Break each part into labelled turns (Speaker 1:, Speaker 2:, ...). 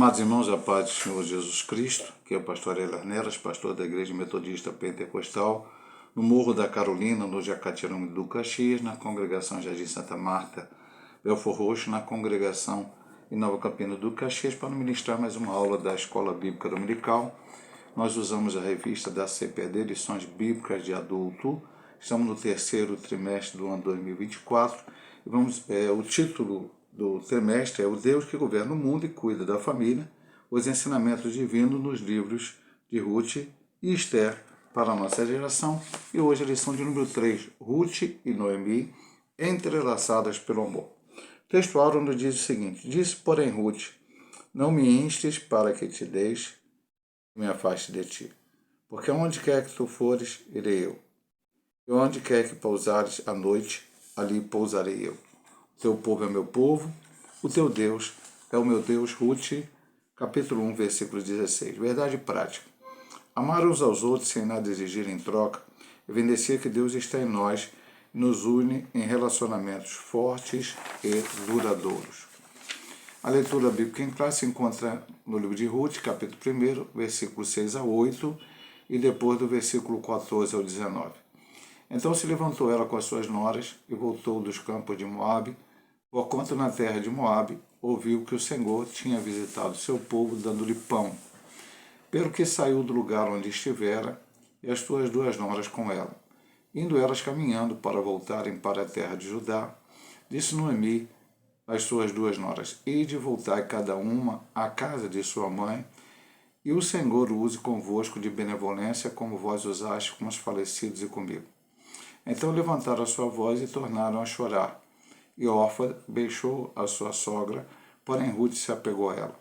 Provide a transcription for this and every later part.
Speaker 1: Amados irmãos, a paz do Senhor Jesus Cristo, que é o pastor Elas Neras, pastor da Igreja Metodista Pentecostal, no Morro da Carolina, no Jacatirão do Caxias, na congregação Jardim Santa Marta, Belfor Roxo, na congregação em Nova Campina do Caxias, para ministrar mais uma aula da Escola Bíblica Dominical. Nós usamos a revista da CPD, Lições Bíblicas de Adulto. Estamos no terceiro trimestre do ano 2024. O título do trimestre é O Deus que governa o mundo e cuida da família, os ensinamentos divinos nos livros de Ruth e Esther para a nossa geração. E hoje a lição de número 3, Ruth e Noemi, entrelaçadas pelo amor. O texto áureo nos diz o seguinte: disse, porém, Ruth, não me instes para que te deixe e me afaste de ti, porque onde quer que tu fores, irei eu. E onde quer que pousares à noite, ali pousarei eu. O teu povo é meu povo, o teu Deus é o meu Deus. Ruth, capítulo 1, versículo 16. Verdade prática. Amar uns aos outros sem nada exigir em troca, evidencia que Deus está em nós e nos une em relacionamentos fortes e duradouros. A leitura bíblica em classe se encontra no livro de Ruth, capítulo 1, versículo 6 a 8, e depois do versículo 14 ao 19. Então se levantou ela com as suas noras e voltou dos campos de Moabe. Porquanto na terra de Moabe ouviu que o Senhor tinha visitado seu povo, dando-lhe pão. Pelo que saiu do lugar onde estivera, e as suas duas noras com ela. Indo elas caminhando para voltarem para a terra de Judá, disse Noemi às suas duas noras: ide e voltai cada uma à casa de sua mãe, e o Senhor use convosco de benevolência, como vós usaste com os falecidos e comigo. Então levantaram a sua voz e tornaram a chorar. E Orfa beijou a sua sogra, porém Ruth se apegou a ela.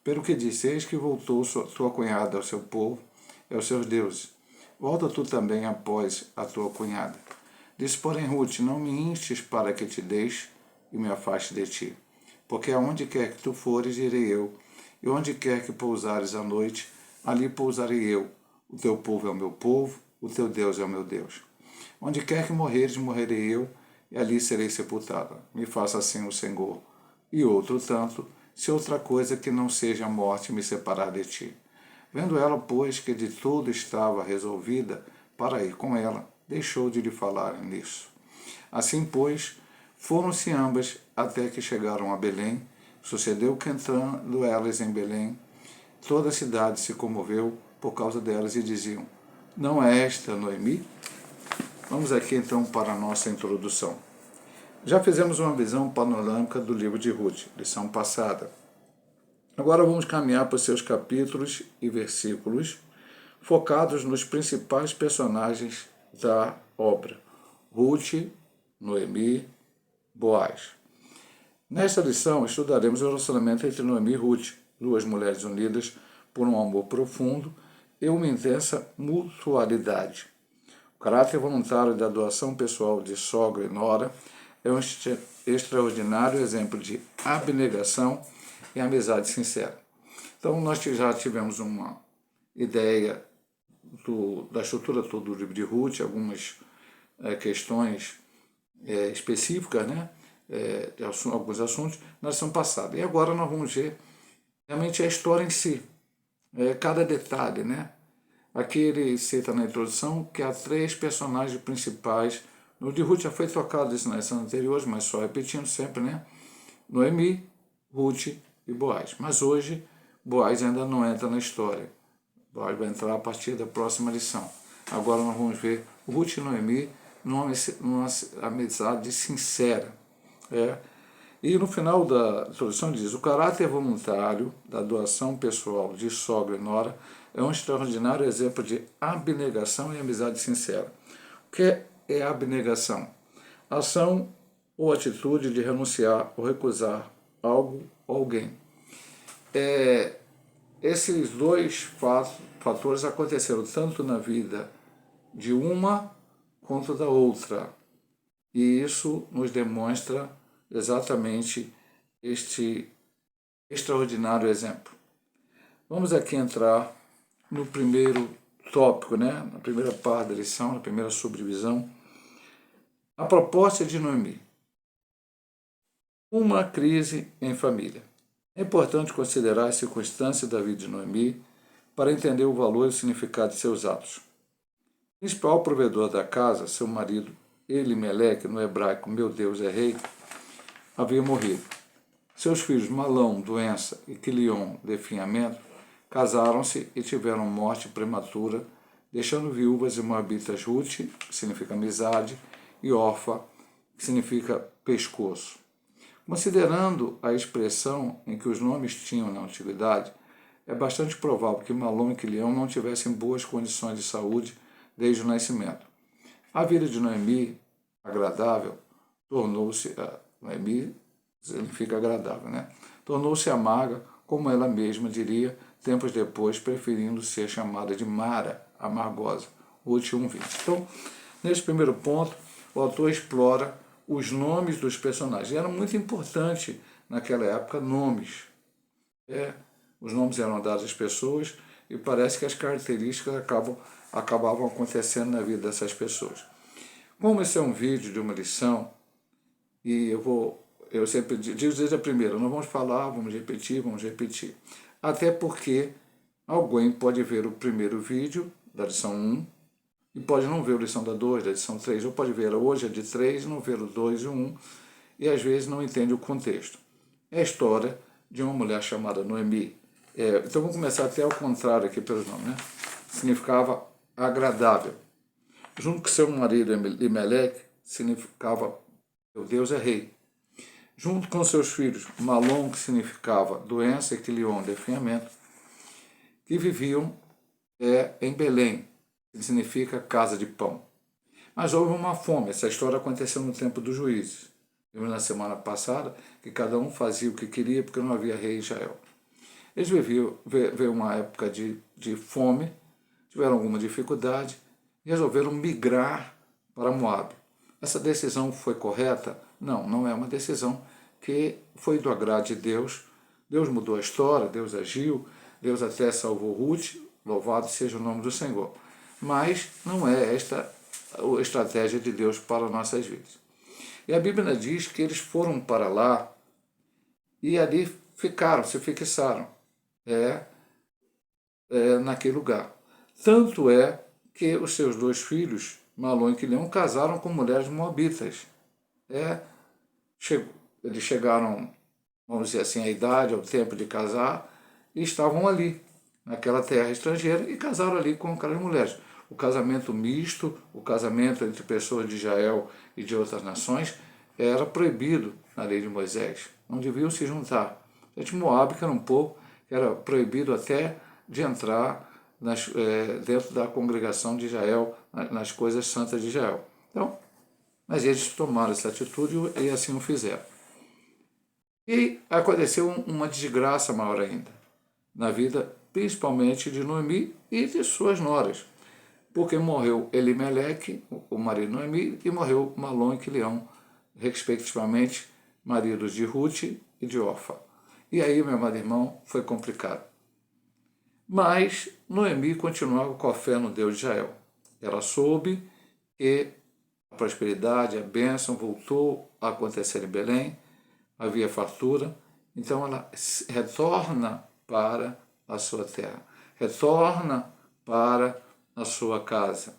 Speaker 1: Pelo que disse: eis que voltou tua cunhada ao seu povo e aos seus deuses. Volta tu também após a tua cunhada. Disse, porém, Ruth: não me instes para que te deixe e me afaste de ti. Porque aonde quer que tu fores, irei eu. E onde quer que pousares à noite, ali pousarei eu. O teu povo é o meu povo, o teu Deus é o meu Deus. Onde quer que morreres, morrerei eu, e ali serei sepultada. Me faça assim o Senhor. E outro tanto, se outra coisa que não seja a morte me separar de ti. Vendo ela, pois, que de tudo estava resolvida para ir com ela, deixou de lhe falar nisso. Assim, pois, foram-se ambas até que chegaram a Belém. Sucedeu que, entrando elas em Belém, toda a cidade se comoveu por causa delas e diziam: não é esta Noemi? Vamos aqui então para a nossa introdução. Já fizemos uma visão panorâmica do livro de Ruth, lição passada. Agora vamos caminhar para os seus capítulos e versículos, focados nos principais personagens da obra: Ruth, Noemi, Boaz. Nesta lição estudaremos o relacionamento entre Noemi e Ruth, duas mulheres unidas por um amor profundo e uma intensa mutualidade. O caráter voluntário da doação pessoal de sogra e nora é um extraordinário exemplo de abnegação e amizade sincera. Então, nós já tivemos uma ideia da estrutura toda do livro de Ruth, algumas questões específicas, né, de alguns assuntos na lição passada. E agora nós vamos ver realmente a história em si, cada detalhe, né? Aqui ele cita na introdução que há três personagens principais. No de Ruth já foi tocado isso nas lições anteriores, mas só repetindo sempre, né? Noemi, Ruth e Boaz. Mas hoje, Boaz ainda não entra na história. Boaz vai entrar a partir da próxima lição. Agora nós vamos ver Ruth e Noemi numa amizade sincera. E no final da introdução diz: o caráter voluntário da doação pessoal de sogra e nora é um extraordinário exemplo de abnegação e amizade sincera. O que é abnegação? Ação ou atitude de renunciar ou recusar algo ou alguém. Esses dois fatores aconteceram tanto na vida de uma quanto da outra. E isso nos demonstra exatamente este extraordinário exemplo. Vamos aqui entrar no primeiro tópico, né? Na primeira parte da lição, na primeira subdivisão. A proposta de Noemi. Uma crise em família. É importante considerar as circunstâncias da vida de Noemi para entender o valor e o significado de seus atos. O principal provedor da casa, seu marido Elimeleque, no hebraico meu Deus é rei, havia morrido. Seus filhos Malom, doença, e Quilion, definhamento, casaram-se e tiveram morte prematura, deixando viúvas e moabitas Ruth, que significa amizade, e Orfa, que significa pescoço. Considerando a expressão em que os nomes tinham na antiguidade, é bastante provável que Malom e Quilion não tivessem boas condições de saúde desde o nascimento. A vida de Noemi, agradável, tornou-se... Noemi significa agradável, né? Tornou-se amarga, como ela mesma diria, tempos depois, preferindo ser chamada de Mara, amargosa, Ruth 1:20. Então, nesse primeiro ponto, o autor explora os nomes dos personagens. E era muito importante, naquela época, nomes. Os nomes eram dados às pessoas e parece que as características acabavam acontecendo na vida dessas pessoas. Como esse é um vídeo de uma lição, e eu sempre digo desde a primeira, não vamos falar, vamos repetir. Até porque alguém pode ver o primeiro vídeo da lição 1 e pode não ver a lição da 2, da lição 3, ou pode ver hoje a de 3 e não ver o 2 e o 1, e às vezes não entende o contexto. É a história de uma mulher chamada Noemi. Então vamos começar até ao contrário aqui pelos nomes, né? Significava agradável. Junto com seu marido Elimeleque, significava meu Deus é rei. Junto com seus filhos Malom, que significava doença, e Quilion, definhamento, que viviam em Belém, que significa casa de pão. Mas houve uma fome. Essa história aconteceu no tempo dos juízes. Vimos na semana passada que cada um fazia o que queria porque não havia rei em Israel. Eles veio uma época de fome, tiveram alguma dificuldade e resolveram migrar para Moabe. Essa decisão foi correta? Não, não é uma decisão que foi do agrado de Deus. Deus mudou a história, Deus agiu, Deus até salvou Ruth, louvado seja o nome do Senhor. Mas não é esta a estratégia de Deus para nossas vidas. E a Bíblia diz que eles foram para lá e ali se fixaram naquele lugar. Tanto é que os seus dois filhos, Malom e Quilion, casaram com mulheres moabitas. Eles chegaram, vamos dizer assim, à idade, ao tempo de casar, e estavam ali, naquela terra estrangeira, e casaram ali com aquelas mulheres. O casamento misto, o casamento entre pessoas de Israel e de outras nações, era proibido na lei de Moisés. Não deviam se juntar. De Moabe, que era um povo que era proibido até de entrar dentro da congregação de Israel, nas coisas santas de Israel. Então, mas eles tomaram essa atitude e assim o fizeram. E aconteceu uma desgraça maior ainda, na vida principalmente de Noemi e de suas noras, porque morreu Elimeleque, o marido de Noemi, e morreu Malom e Quilion, respectivamente, maridos de Ruth e de Orfa. E aí, meu amado irmão, foi complicado. Mas Noemi continuava com a fé no Deus de Israel. Ela soube que a prosperidade, a bênção voltou a acontecer em Belém, havia fartura, então ela retorna para a sua terra, retorna para a sua casa.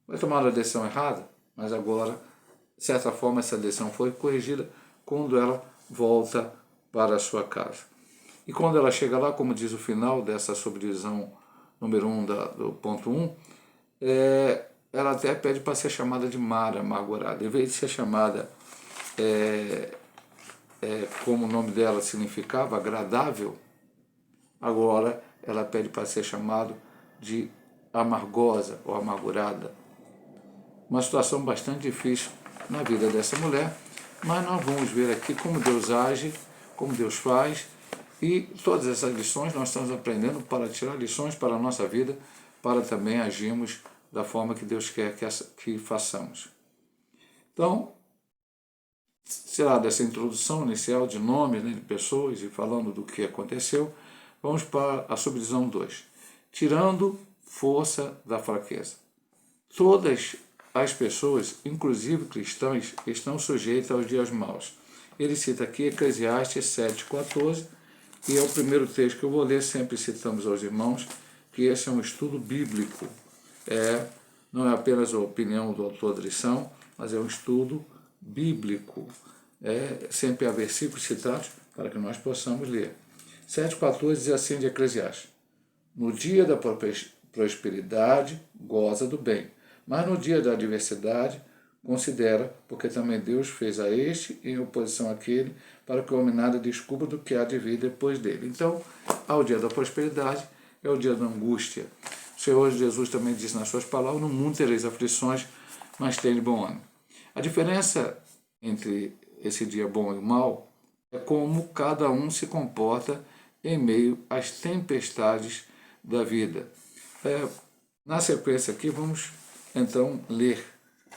Speaker 1: Foi tomada a decisão errada, mas agora, de certa forma, essa decisão foi corrigida quando ela volta para a sua casa. E quando ela chega lá, como diz o final dessa subdivisão número 1 do ponto 1, ela até pede para ser chamada de Mara, amargurada. Em vez de ser chamada, como o nome dela significava, agradável, agora ela pede para ser chamado de amargosa ou amargurada. Uma situação bastante difícil na vida dessa mulher, mas nós vamos ver aqui como Deus age, como Deus faz, e todas essas lições nós estamos aprendendo para tirar lições para a nossa vida, para também agirmos da forma que Deus quer que façamos. Então, será dessa introdução inicial de nomes, de pessoas e falando do que aconteceu, vamos para a subdivisão 2. Tirando força da fraqueza. Todas as pessoas, inclusive cristãs, estão sujeitas aos dias maus. Ele cita aqui Eclesiastes 7,14, E é o primeiro texto que eu vou ler, sempre citamos aos irmãos, que esse é um estudo bíblico. Não é apenas a opinião do autor da lição, mas é um estudo bíblico. Sempre há versículos citados para que nós possamos ler. 7,14 diz assim de Eclesiastes: no dia da prosperidade, goza do bem, mas no dia da adversidade, considera, porque também Deus fez a este em oposição àquele, para que o homem nada descubra do que há de vir depois dele. Então, ao dia da prosperidade, é o dia da angústia. O Senhor Jesus também disse nas suas palavras: no mundo tereis aflições, mas tende bom ânimo. A diferença entre esse dia bom e o mau é como cada um se comporta em meio às tempestades da vida. Na sequência aqui, vamos então ler.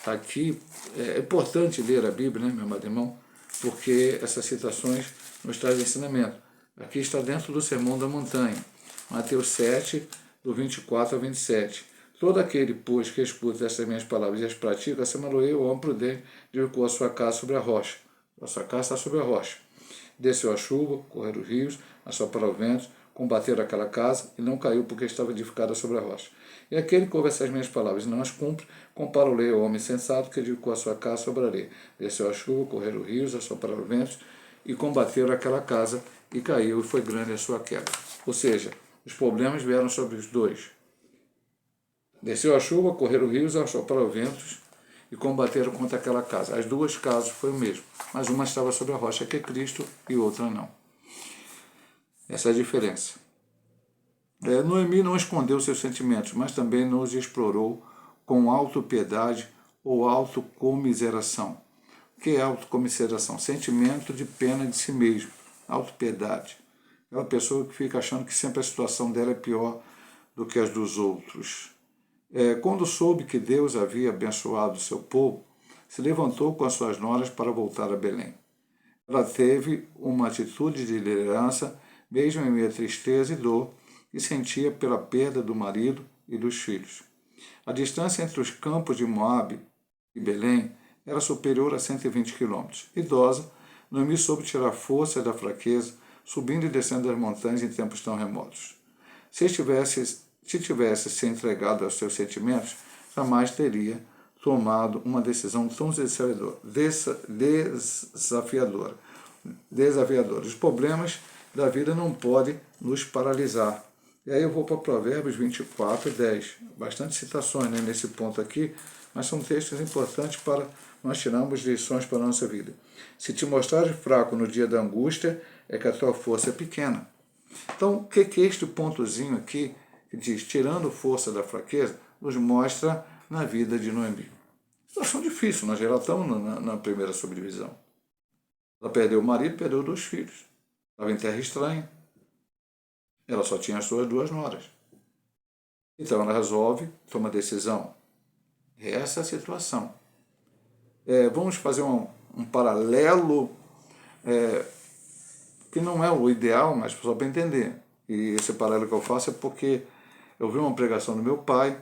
Speaker 1: Aqui é importante ler a Bíblia, né, meu amado irmão, porque essas citações nos trazem ensinamento. Aqui está dentro do Sermão da Montanha, Mateus 7, do 24 ao 27. Todo aquele, pois, que escuta essas minhas palavras e as pratica, assemelhou o homem prudente, edificou a sua casa sobre a rocha. A sua casa está sobre a rocha. Desceu a chuva, correram os rios, assopraram o vento, combateram aquela casa e não caiu porque estava edificada sobre a rocha. E aquele que ouve essas minhas palavras e não as cumpre, compara-o-lhe ao homem sensato que edificou a sua casa sobre a areia. Desceu a chuva, correram os rios, assopraram os ventos e combateram aquela casa e caiu e foi grande a sua queda. Ou seja, os problemas vieram sobre os dois. Desceu a chuva, correram os rios, assopraram os ventos e combateram contra aquela casa. As duas casas foi o mesmo, mas uma estava sobre a rocha, que é Cristo, e outra não. Essa é a diferença. Noemi não escondeu seus sentimentos, mas também não os explorou com autopiedade ou autocomiseração. O que é autocomiseração? Sentimento de pena de si mesmo. Autopiedade. Aquela pessoa que fica achando que sempre a situação dela é pior do que as dos outros. Quando soube que Deus havia abençoado o seu povo, se levantou com as suas noras para voltar a Belém. Ela teve uma atitude de liderança, mesmo em meio à tristeza e dor, que sentia pela perda do marido e dos filhos. A distância entre os campos de Moabe e Belém era superior a 120 quilômetros. Idosa, Noemi soube tirar força da fraqueza, subindo e descendo as montanhas em tempos tão remotos. Se tivesse se entregado aos seus sentimentos, jamais teria tomado uma decisão tão desafiadora. Os problemas da vida não podem nos paralisar. E aí eu vou para Provérbios 24, 10. Bastante citações, né, nesse ponto aqui, mas são textos importantes para nós tirarmos lições para a nossa vida. Se te mostrares fraco no dia da angústia, é que a tua força é pequena. Então, o que é este pontozinho aqui, que diz, tirando força da fraqueza, nos mostra na vida de Noemi? Situação difícil, nós relatamos na primeira subdivisão. Ela perdeu o marido, perdeu 2 filhos. Estava em terra estranha. Ela só tinha as suas 2 noras. Então ela resolve, toma decisão. Essa é a situação. Vamos fazer um paralelo, que não é o ideal, mas só para entender. E esse paralelo que eu faço é porque eu vi uma pregação do meu pai,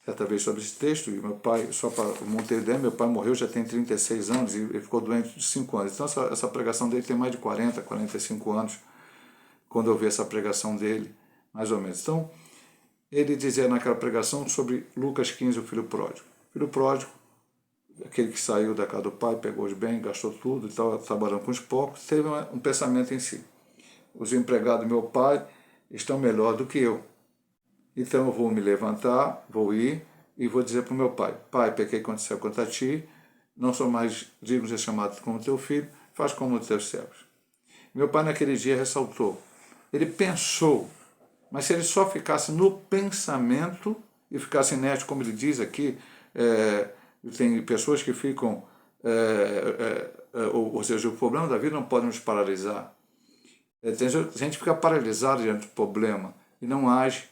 Speaker 1: certa vez sobre esse texto, e meu pai, só para montar ideia, meu pai morreu já tem 36 anos e ficou doente de 5 anos. Então essa pregação dele tem mais de 40, 45 anos, quando eu vi essa pregação dele, mais ou menos. Então, ele dizia naquela pregação sobre Lucas 15, o filho pródigo. O filho pródigo, aquele que saiu da casa do pai, pegou os bens, gastou tudo, estava trabalhando com os poucos, teve um pensamento em si. Os empregados do meu pai estão melhor do que eu. Então eu vou me levantar, vou ir e vou dizer para o meu pai: pai, pequei contra ti, não sou mais digno de ser chamado como teu filho, faz como os teus servos. Meu pai naquele dia ressaltou, ele pensou, mas se ele só ficasse no pensamento e ficasse inerte, como ele diz aqui, tem pessoas que ficam, ou seja, o problema da vida não pode nos paralisar. Tem gente que fica paralisada diante do problema e não age,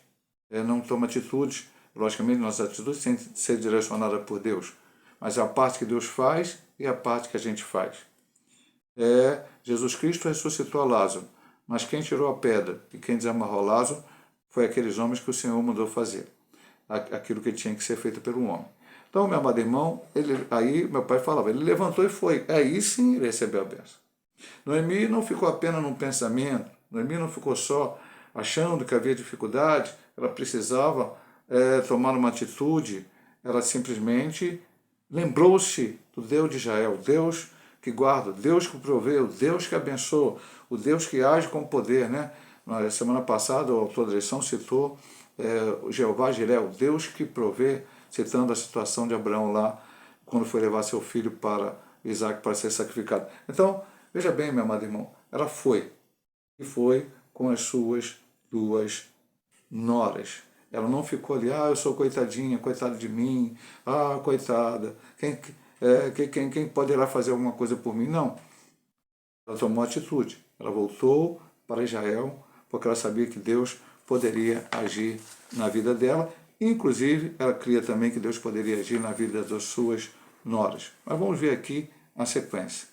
Speaker 1: não toma atitudes. Logicamente, nossas atitudes têm que ser direcionadas por Deus, mas a parte que Deus faz e a parte que a gente faz. Jesus Cristo ressuscitou a Lázaro, mas quem tirou a pedra e quem desamarrou Lázaro foi aqueles homens que o Senhor mandou fazer, aquilo que tinha que ser feito pelo homem. Então, meu amado irmão, aí meu pai falava, ele levantou e foi. Aí sim ele recebeu a bênção. Noemi não ficou apenas num pensamento, Noemi não ficou só achando que havia dificuldade, ela precisava tomar uma atitude, ela simplesmente lembrou-se do Deus de Israel, Deus que guarda, Deus que provê, o Deus que abençoa, o Deus que age com poder, né? Na semana passada, o autor da lição citou o Jeová Jiré, o Deus que provê, citando a situação de Abraão lá, quando foi levar seu filho para Isaac para ser sacrificado. Então, veja bem, meu amado irmão, ela foi, e foi com as suas duas noras. Ela não ficou ali, eu sou coitadinha, coitado de mim, coitada, quem poderá fazer alguma coisa por mim? Não. Ela tomou atitude, ela voltou para Israel, porque ela sabia que Deus poderia agir na vida dela, inclusive ela cria também que Deus poderia agir na vida das suas noras. Mas vamos ver aqui a sequência.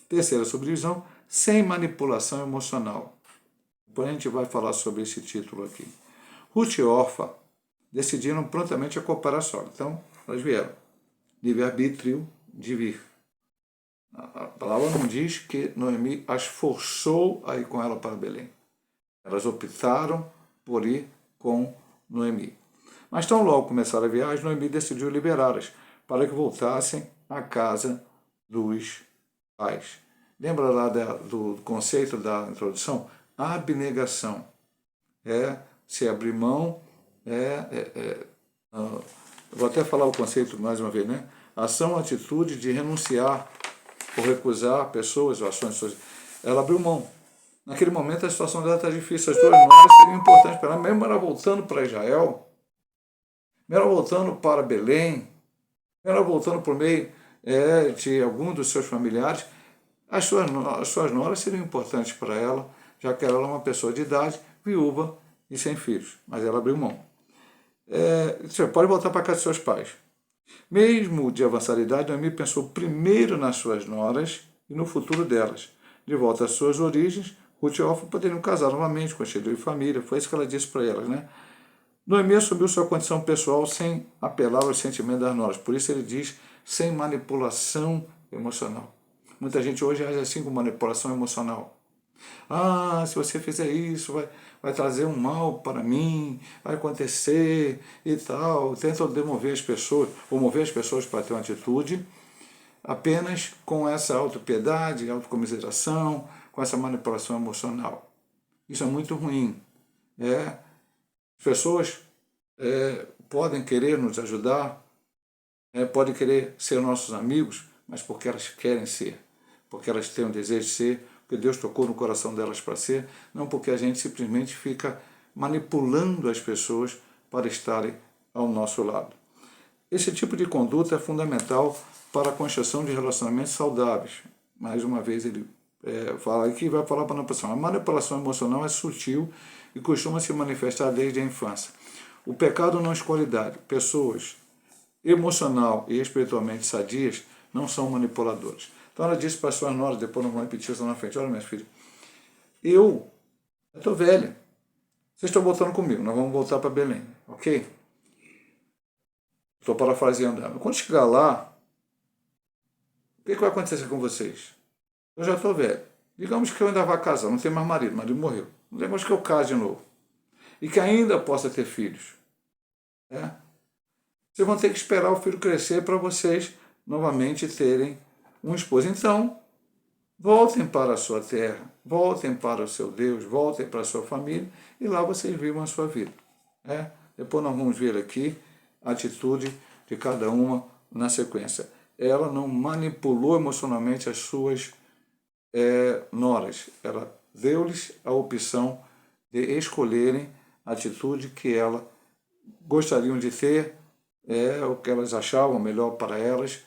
Speaker 1: Terceira subdivisão, sem manipulação emocional. Depois a gente vai falar sobre esse título aqui. Ruth e Orfa decidiram prontamente acoplar a sogra. Então, elas vieram. Livre-arbítrio de vir. A palavra não diz que Noemi as forçou a ir com ela para Belém. Elas optaram por ir com Noemi. Mas tão logo começaram a viagem, Noemi decidiu liberá-las para que voltassem à casa dos pais. Lembra lá do conceito da introdução? Abnegação. Se abrir mão, vou até falar o conceito mais uma vez, né? Ação, atitude de renunciar ou recusar pessoas ou ações. Ela abriu mão. Naquele momento a situação dela está difícil. As duas noras seriam importantes para ela, mesmo ela voltando para Israel, mesmo ela voltando para Belém, mesmo ela voltando por meio de algum dos seus familiares, as suas noras seriam importantes para ela, já que ela era uma pessoa de idade, viúva e sem filhos. Mas ela abriu mão. Você pode voltar para a casa de seus pais. Mesmo de avançada idade, Noemi pensou primeiro nas suas noras e no futuro delas. De volta às suas origens, Ruth e Orfa poderiam casar novamente, constituir família. Foi isso que ela disse para elas, né? Noemi assumiu sua condição pessoal sem apelar aos sentimentos das noras. Por isso ele diz, sem manipulação emocional. Muita gente hoje age assim com manipulação emocional. Se você fizer isso, vai trazer um mal para mim, vai acontecer e tal. Tentam demover as pessoas, ou mover as pessoas para ter uma atitude apenas com essa autopiedade, autocomiseração, com essa manipulação emocional. Isso é muito ruim. As pessoas podem querer nos ajudar, podem querer ser nossos amigos, mas porque elas querem ser, porque elas têm o desejo de ser, porque Deus tocou no coração delas para ser, não porque a gente simplesmente fica manipulando as pessoas para estarem ao nosso lado. Esse tipo de conduta é fundamental para a construção de relacionamentos saudáveis. Mais uma vez ele fala aqui, vai falar para a manipulação. A manipulação emocional é sutil e costuma se manifestar desde a infância. O pecado não escolhe idade. Pessoas emocional e espiritualmente sadias não são manipuladores. Então ela disse para as suas noras, depois não vou repetir isso na frente, olha minhas filhas, eu estou velha, vocês estão voltando comigo, nós vamos voltar para Belém, ok? Estou parafraseando ela. Quando chegar lá, o que vai acontecer com vocês? Eu já estou velho. Digamos que eu ainda vá casar, não tenho mais marido, o marido morreu. Digamos que eu case de novo. E que ainda possa ter filhos. Vocês vão ter que esperar o filho crescer para vocês novamente terem um esposo. Então, voltem para a sua terra, voltem para o seu Deus, voltem para a sua família e lá vocês vivam a sua vida. Depois nós vamos ver aqui a atitude de cada uma na sequência. Ela não manipulou emocionalmente as suas noras. Ela deu-lhes a opção de escolherem a atitude que elas gostariam de ter, o que elas achavam melhor para elas,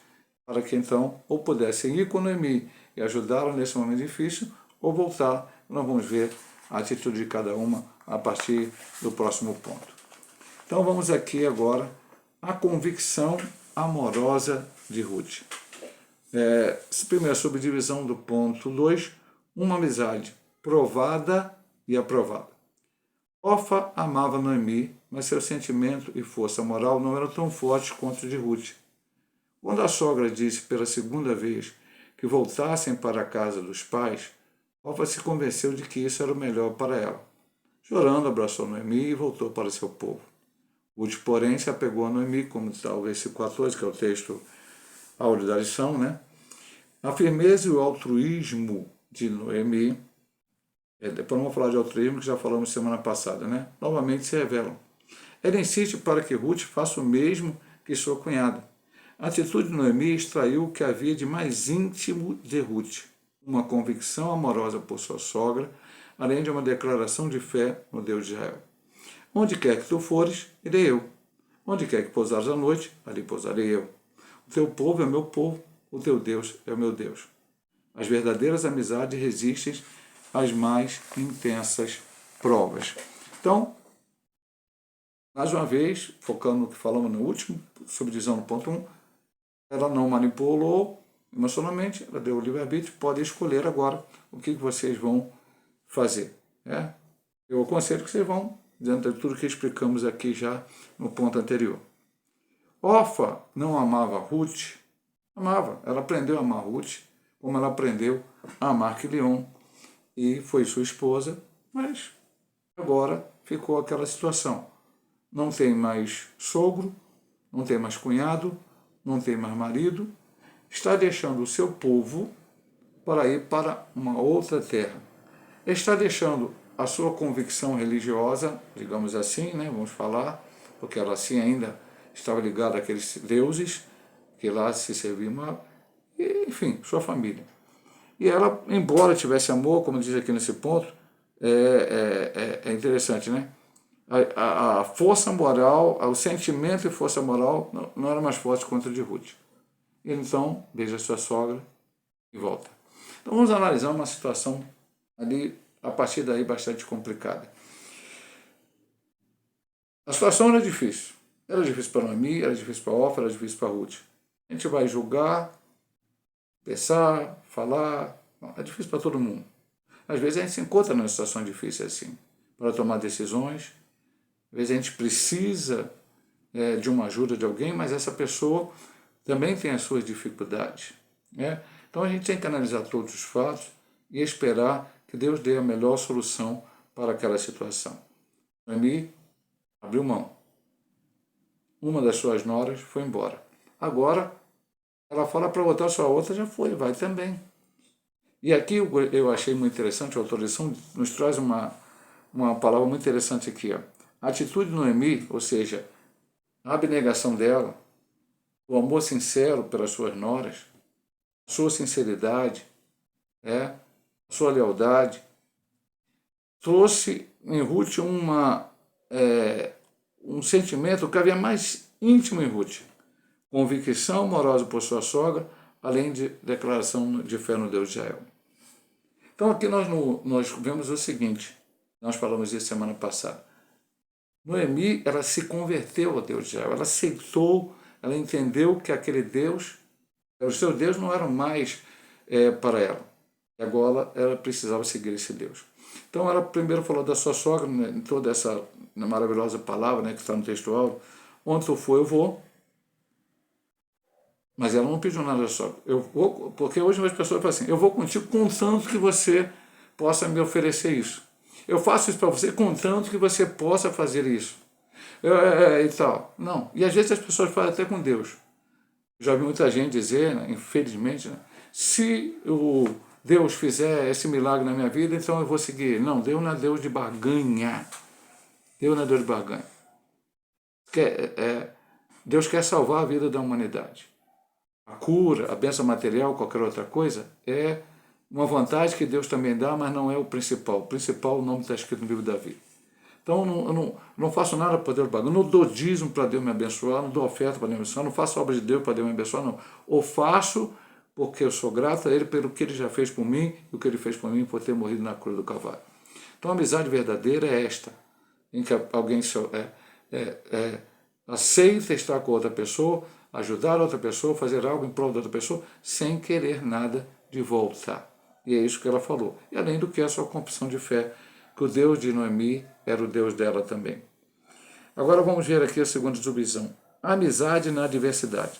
Speaker 1: para que então ou pudessem ir com Noemi e ajudá-la nesse momento difícil, ou voltar. Nós vamos ver a atitude de cada uma a partir do próximo ponto. Então vamos aqui agora à convicção amorosa de Ruth. Primeira subdivisão do ponto 2, uma amizade provada e aprovada. Orfa amava Noemi, mas seu sentimento e força moral não eram tão fortes quanto os de Ruth. Quando a sogra disse pela segunda vez que voltassem para a casa dos pais, Orfa se convenceu de que isso era o melhor para ela. Chorando, abraçou Noemi e voltou para seu povo. Ruth, porém, se apegou a Noemi, como está o versículo 14, que é o texto áureo da lição, né? A firmeza e o altruísmo de Noemi, depois não vou falar de altruísmo, que já falamos semana passada, né? Novamente se revelam. Ela insiste para que Ruth faça o mesmo que sua cunhada. A atitude de Noemi extraiu o que havia de mais íntimo de Ruth, uma convicção amorosa por sua sogra, além de uma declaração de fé no Deus de Israel. Onde quer que tu fores, irei eu. Onde quer que pousares a noite, ali pousarei eu. O teu povo é meu povo, o teu Deus é o meu Deus. As verdadeiras amizades resistem às mais intensas provas. Então, mais uma vez, focando no que falamos no último, subdivisão no ponto 1, ela não manipulou emocionalmente, ela deu o livre-arbítrio, pode escolher agora o que vocês vão fazer. Né? Eu aconselho que vocês vão, dentro de tudo que explicamos aqui já no ponto anterior. Orfa não amava Ruth, amava, ela aprendeu a amar Ruth, como ela aprendeu a amar Quilion, e foi sua esposa, mas agora ficou aquela situação. Não tem mais sogro, não tem mais cunhado, não tem mais marido, está deixando o seu povo para ir para uma outra terra. Está deixando a sua convicção religiosa, digamos assim, né, vamos falar, porque ela assim ainda estava ligada àqueles deuses que lá se serviam, e, enfim, sua família. E ela, embora tivesse amor, como diz aqui nesse ponto, é interessante, né? A força moral, o sentimento e força moral não era mais forte contra o de Ruth. E então, beija sua sogra e volta. Então vamos analisar uma situação ali, a partir daí, bastante complicada. A situação era difícil. Era difícil para Noemi, era difícil para Orfa, era difícil para Ruth. A gente vai julgar, pensar, falar, é difícil para todo mundo. Às vezes a gente se encontra numa situação difícil assim, para tomar decisões. Às vezes a gente precisa de uma ajuda de alguém, mas essa pessoa também tem as suas dificuldades. Né? Então a gente tem que analisar todos os fatos e esperar que Deus dê a melhor solução para aquela situação. Noemi abriu mão. Uma das suas noras foi embora. Agora, ela fala para outra, sua outra já foi, vai também. E aqui eu achei muito interessante, a autorização nos traz uma palavra muito interessante aqui. Ó. A atitude de Noemi, ou seja, a abnegação dela, o amor sincero pelas suas noras, a sua sinceridade, a sua lealdade, trouxe em Ruth um sentimento que havia mais íntimo em Ruth. Convicção amorosa por sua sogra, além de declaração de fé no Deus de Israel. Então aqui nós vemos o seguinte, nós falamos isso semana passada. Noemi, ela se converteu ao Deus de Israel, ela aceitou, ela entendeu que aquele Deus, os seus deuses não eram mais para ela. E agora ela precisava seguir esse Deus. Então ela primeiro falou da sua sogra, né, em toda essa maravilhosa palavra, né, que está no texto áureo, onde tu for eu vou. Mas ela não pediu nada da sogra. Eu vou, porque hoje as pessoas falam assim, eu vou contigo contanto que você possa me oferecer isso. Eu faço isso para você contanto que você possa fazer isso. E tal. Não. E às vezes as pessoas falam até com Deus. Já vi muita gente dizer, né, infelizmente, né, se o Deus fizer esse milagre na minha vida, então eu vou seguir. Não, Deus não é Deus de barganha. Deus não é Deus de barganha. Deus quer salvar a vida da humanidade. A cura, a bênção material, qualquer outra coisa, é uma vantagem que Deus também dá, mas não é o principal. O principal, o nome está escrito no livro da vida. Então, eu não faço nada para Deus barganhar. Não dou dízimo para Deus me abençoar, não dou oferta para Deus me abençoar, não faço obra de Deus para Deus me abençoar, não. Ou faço porque eu sou grato a Ele pelo que Ele já fez por mim e o que Ele fez por mim por ter morrido na cruz do Calvário. Então, a amizade verdadeira é esta, em que alguém aceita estar com outra pessoa, ajudar outra pessoa, fazer algo em prol da outra pessoa, sem querer nada de volta. E é isso que ela falou. E além do que a sua confissão de fé, que o Deus de Noemi era o Deus dela também. Agora vamos ver aqui a segunda subdivisão. Amizade na adversidade.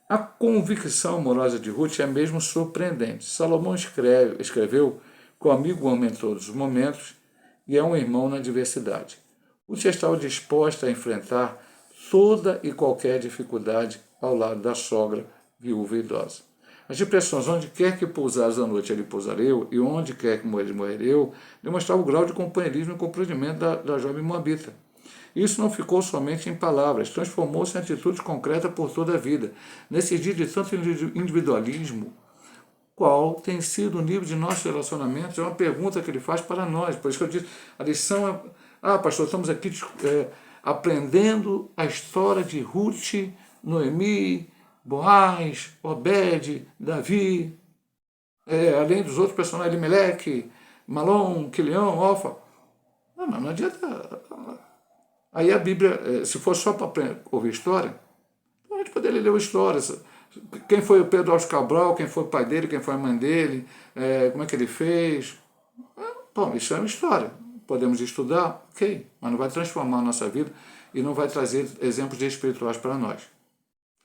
Speaker 1: A convicção amorosa de Ruth é mesmo surpreendente. Salomão escreveu
Speaker 2: que o amigo ama em todos os momentos e é um irmão na adversidade. Ruth estava disposta a enfrentar toda e qualquer dificuldade ao lado da sogra, viúva e idosa. As expressões onde quer que pousares à noite, ali pousarei eu, e onde quer que morrer, morrerei eu, demonstravam o grau de companheirismo e compreendimento da jovem moabita. Isso não ficou somente em palavras, transformou-se em atitude concreta por toda a vida. Nesses dias de tanto individualismo, qual tem sido o nível de nossos relacionamentos? É uma pergunta que ele faz para nós. Por isso que eu disse, a lição é... pastor, estamos aqui aprendendo a história de Ruth, Noemi, Boaz, Obed, Davi, além dos outros personagens, Elimelec, Malom, Quilião, Ofa. Não adianta. Aí a Bíblia, se for só para ouvir história, a gente poderia ler histórias. Quem foi o Pedro Alves Cabral, quem foi o pai dele, quem foi a mãe dele, como é que ele fez. Bom, isso é uma história. Podemos estudar, ok, mas não vai transformar a nossa vida e não vai trazer exemplos espirituais para nós.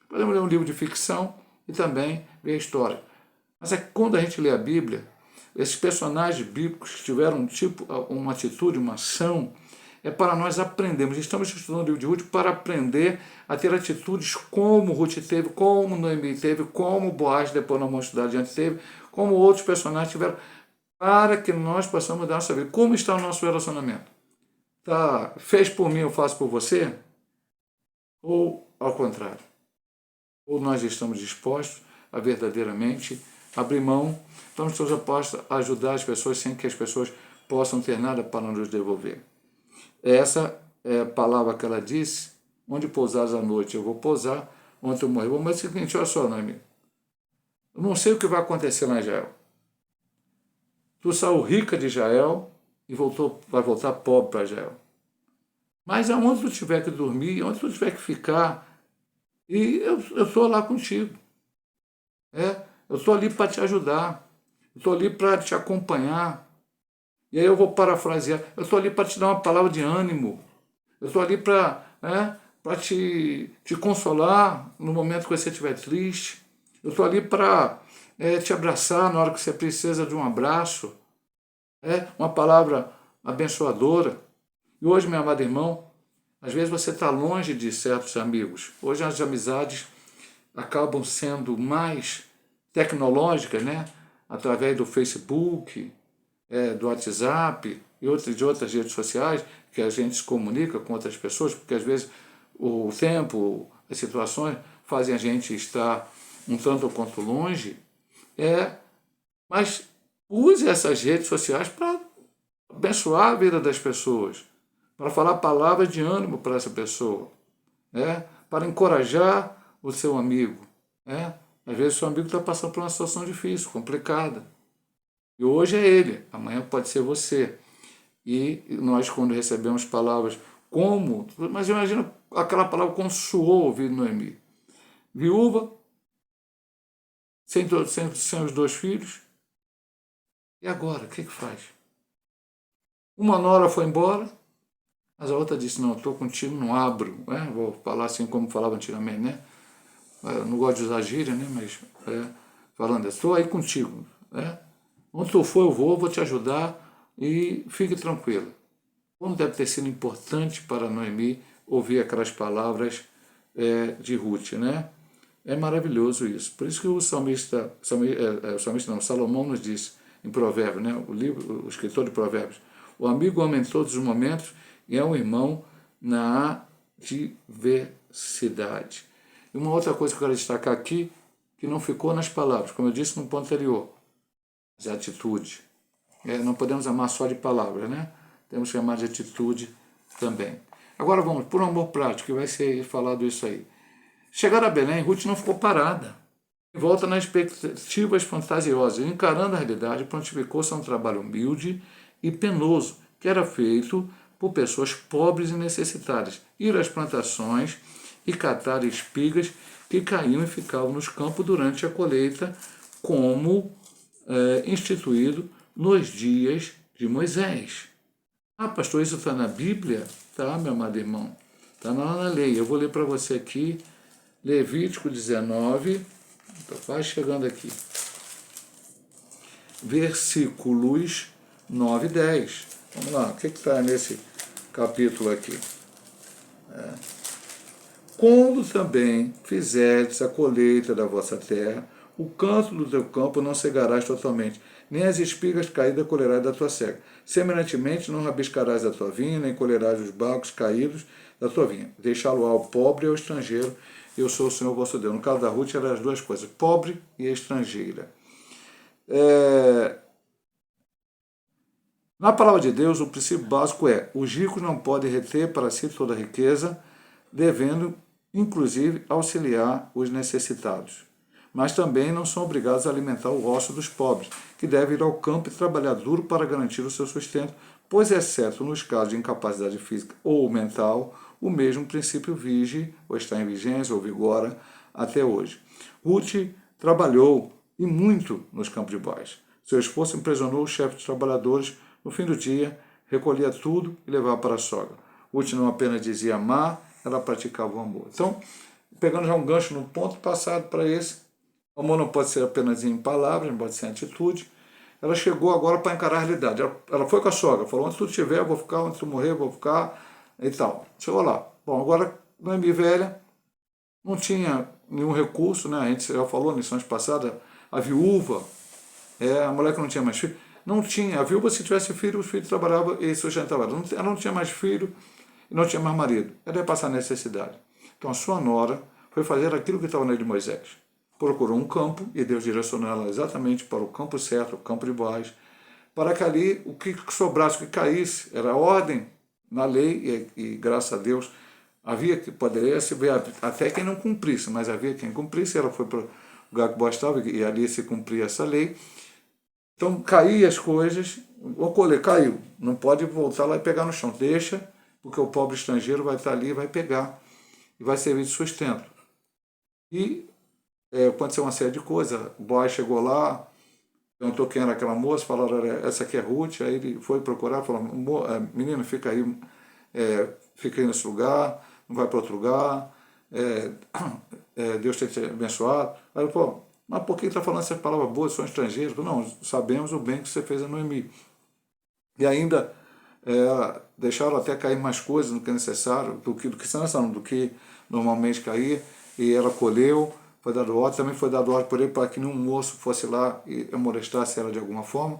Speaker 2: Podemos ler um livro de ficção e também ler a história. Mas é que quando a gente lê a Bíblia, esses personagens bíblicos que tiveram uma atitude, uma ação, é para nós aprendermos. Estamos estudando o livro de Ruth para aprender a ter atitudes como Ruth teve, como Noemi teve, como Boaz, depois na mocidade diante teve, como outros personagens tiveram, para que nós possamos mudar a nossa vida. Como está o nosso relacionamento? Tá, fez por mim, eu faço por você? Ou ao contrário? Ou nós estamos dispostos a verdadeiramente abrir mão, estamos dispostos a ajudar as pessoas sem que as pessoas possam ter nada para nos devolver. Essa é a palavra que ela disse, onde pousares à noite, eu vou pousar, onde eu morrer. Mas é o seguinte, olha só, Noemi, eu não sei o que vai acontecer lá em Israel. Tu saiu rica de Israel e vai voltar pobre para Israel. Mas aonde tu tiver que dormir, onde tu tiver que ficar, e eu estou lá contigo. Eu estou ali para te ajudar. Eu estou ali para te acompanhar. E aí eu vou parafrasear. Eu estou ali para te dar uma palavra de ânimo. Eu estou ali para te consolar no momento que você estiver triste. Eu estou ali para te abraçar na hora que você precisa de um abraço. Uma palavra abençoadora. E hoje, meu amado irmão, às vezes você está longe de certos amigos. Hoje as amizades acabam sendo mais tecnológicas, né? Através do Facebook, do WhatsApp e de outras redes sociais, que a gente se comunica com outras pessoas, porque às vezes o tempo, as situações fazem a gente estar um tanto quanto longe, mas use essas redes sociais para abençoar a vida das pessoas, para falar palavras de ânimo para essa pessoa, para encorajar o seu amigo. Às vezes o seu amigo está passando por uma situação difícil, complicada. E hoje é ele, amanhã pode ser você. E nós, quando recebemos palavras como... Mas imagina aquela palavra como soou ouvir Noemi. Viúva, sem os 2 filhos. E agora, o que faz? Uma nora foi embora, mas a outra disse, não, estou contigo, não abro. Vou falar assim como falava antigamente, né? Eu não gosto de usar gíria, né? Mas falando, estou aí contigo. Onde tu for, eu vou te ajudar e fique tranquilo. Como deve ter sido importante para Noemi ouvir aquelas palavras de Ruth, né? É maravilhoso isso. Por isso que o Salomão nos disse em Provérbios, né? O escritor de Provérbios, o amigo ama em todos os momentos e é um irmão na adversidade. E uma outra coisa que eu quero destacar aqui, que não ficou nas palavras, como eu disse no ponto anterior, de atitude. Não podemos amar só de palavras, né? Temos que amar de atitude também. Agora vamos, por amor prático, que vai ser falado isso aí. Chegar a Belém, Ruth não ficou parada. Volta nas expectativas fantasiosas. Encarando a realidade, prontificou-se a um trabalho humilde e penoso, que era feito por pessoas pobres e necessitadas. Ir às plantações e catar espigas que caíam e ficavam nos campos durante a colheita, como instituído nos dias de Moisés. Pastor, isso está na Bíblia? Tá, meu amado irmão. Está lá na lei. Eu vou ler para você aqui, Levítico 19, estou quase chegando aqui. versículos 9 e 10. Vamos lá, o que está nesse capítulo aqui? Quando também fizerdes a colheita da vossa terra, o canto do teu campo não cegarás totalmente, nem as espigas caídas colherás da tua cega. Semelhantemente, não rabiscarás a tua vinha, nem colherás os bagos caídos da tua vinha. Deixá-lo ao pobre e ao estrangeiro, eu sou o Senhor vosso Deus. No caso da Ruth, eram as duas coisas, pobre e estrangeira. Na palavra de Deus, o princípio básico é: os ricos não podem reter para si toda a riqueza, devendo, inclusive, auxiliar os necessitados. Mas também não são obrigados a alimentar o ócio dos pobres, que devem ir ao campo e trabalhar duro para garantir o seu sustento, pois, exceto nos casos de incapacidade física ou mental, o mesmo princípio vige, ou está em vigência, ou vigora até hoje. Ruth trabalhou, e muito, nos campos de Boaz. Seu esforço impressionou o chefe dos trabalhadores. No fim do dia, recolhia tudo e levava para a sogra. Ruth não apenas dizia amar, ela praticava o amor. Então, pegando já um gancho no ponto passado para esse, o amor não pode ser apenas em palavras, não pode ser em atitude. Ela chegou agora para encarar a realidade. Ela foi com a sogra, falou: onde tu estiver, eu vou ficar, onde tu morrer, eu vou ficar, e tal. Chegou lá. Bom, agora, Noemi velha, não tinha nenhum recurso, né? A gente já falou em lições passadas, a viúva, a mulher que não tinha mais filho, não tinha. A viúva, se tivesse filho, os filhos trabalhavam e sustentavam ela. Ela não tinha mais filho e não tinha mais marido. Ela ia passar necessidade. Então a sua nora foi fazer aquilo que estava na lei de Moisés. Procurou um campo e Deus direcionou ela exatamente para o campo certo, o campo de Boaz, para que ali o que sobrasse, o que caísse, era ordem na lei e graças a Deus havia que poderia se ver até quem não cumprisse, mas havia quem cumprisse. Ela foi para o lugar que Boaz estava e ali se cumpria essa lei. Então caía as coisas, o colher caiu, não pode voltar lá e pegar no chão, deixa, porque o pobre estrangeiro vai estar ali e vai pegar e vai servir de sustento. E aconteceu uma série de coisas. O Boaz chegou lá, perguntou quem era aquela moça, falaram: essa aqui é Ruth. Aí ele foi procurar, falou: menina, fica aí nesse lugar, não vai para outro lugar, Deus tem te abençoado. Aí ele falou: mas por que está falando essas palavras boas, são estrangeiros? Não, sabemos o bem que você fez a Noemi. E ainda deixaram até cair mais coisas do que é necessário, do que normalmente caía, e ela colheu, foi dado ordem, também foi dado ordem por ele para que nenhum moço fosse lá e molestasse ela de alguma forma.